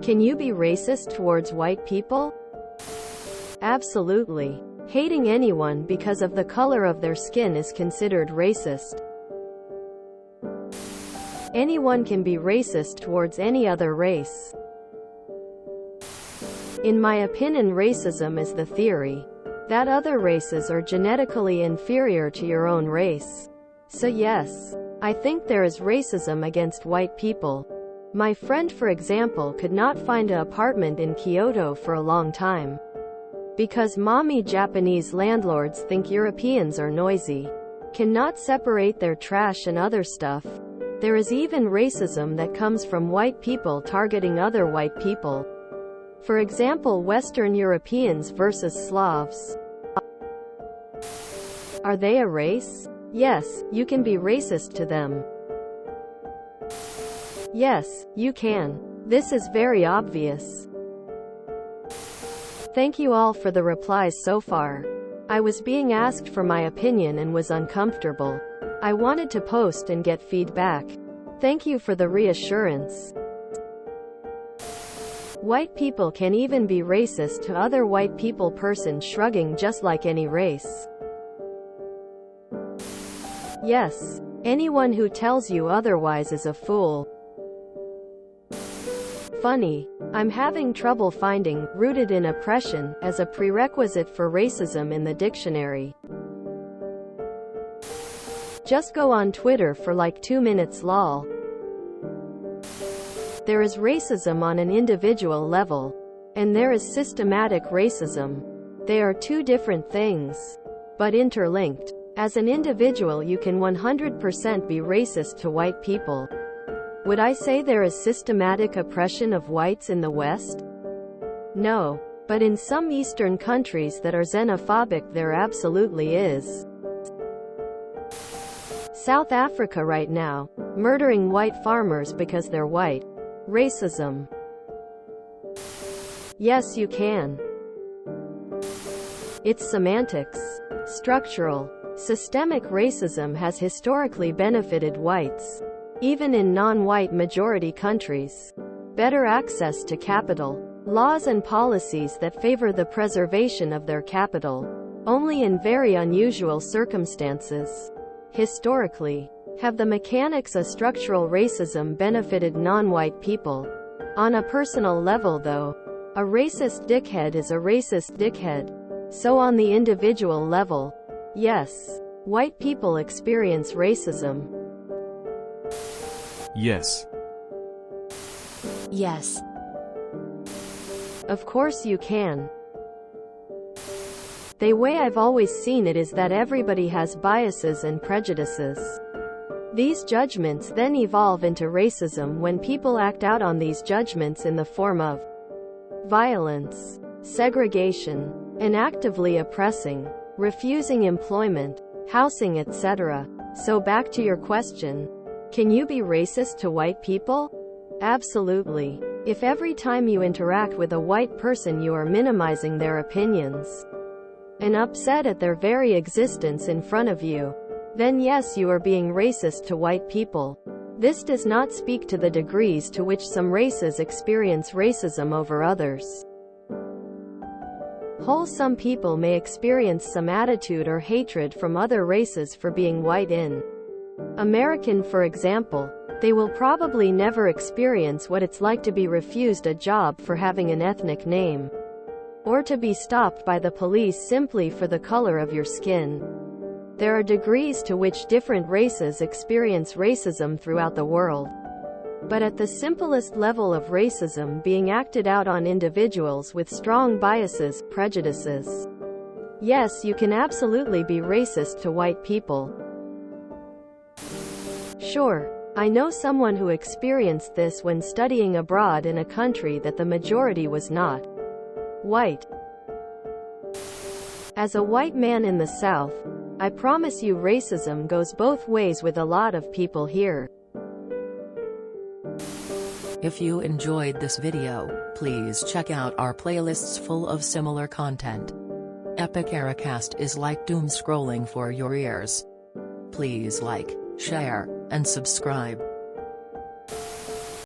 Can you be racist towards white people? Absolutely. Hating anyone because of the color of their skin is considered racist. Anyone can be racist towards any other race. In my opinion, racism is the theory that other races are genetically inferior to your own race. So yes, I think there is racism against white people. My friend, for example, could not find an apartment in Kyoto for a long time because mommy Japanese landlords think Europeans are noisy, cannot separate their trash and other stuff. There is even racism that comes from white people targeting other white people. For example, Western Europeans versus Slavs. Are they a race? Yes, you can be racist to them. Yes, you can. This is very obvious. Thank you all for the replies so far. I was being asked for my opinion and was uncomfortable. I wanted to post and get feedback. Thank you for the reassurance. White people can even be racist to other white people. Person shrugging, just like any race. Yes. Anyone who tells you otherwise is a fool. Funny. I'm having trouble finding "rooted in oppression" as a prerequisite for racism in the dictionary. Just go on Twitter for like 2 minutes lol. There is racism on an individual level, and there is systematic racism. They are two different things, but interlinked. As an individual, you can 100% be racist to white people. Would I say there is systematic oppression of whites in the West? No. But in some Eastern countries that are xenophobic, there absolutely is. South Africa right now, murdering white farmers because they're white. Racism. Yes, you can. It's semantics. Structural. Systemic racism has historically benefited whites, even in non-white majority countries. Better access to capital. Laws and policies that favor the preservation of their capital, only in very unusual circumstances. Historically, have the mechanics of structural racism benefited non-white people? On a personal level though, a racist dickhead is a racist dickhead. So on the individual level, yes, white people experience racism. Yes. Yes. Of course you can. The way I've always seen it is that everybody has biases and prejudices. These judgments then evolve into racism when people act out on these judgments in the form of violence, segregation, and actively oppressing, refusing employment, housing, etc. So back to your question. Can you be racist to white people? Absolutely. If every time you interact with a white person you are minimizing their opinions and upset at their very existence in front of you, then yes, you are being racist to white people. This does not speak to the degrees to which some races experience racism over others. Some people may experience some attitude or hatred from other races for being white. In American, for example, they will probably never experience what it's like to be refused a job for having an ethnic name, or to be stopped by the police simply for the color of your skin. There are degrees to which different races experience racism throughout the world. But at the simplest level of racism being acted out on individuals with strong biases, prejudices, yes, you can absolutely be racist to white people. Sure, I know someone who experienced this when studying abroad in a country that the majority was not white. As a white man in the South, I promise you racism goes both ways with a lot of people here. If you enjoyed this video, please check out our playlists full of similar content. Epic Ericast is like doom scrolling for your ears. Please like, share, and subscribe.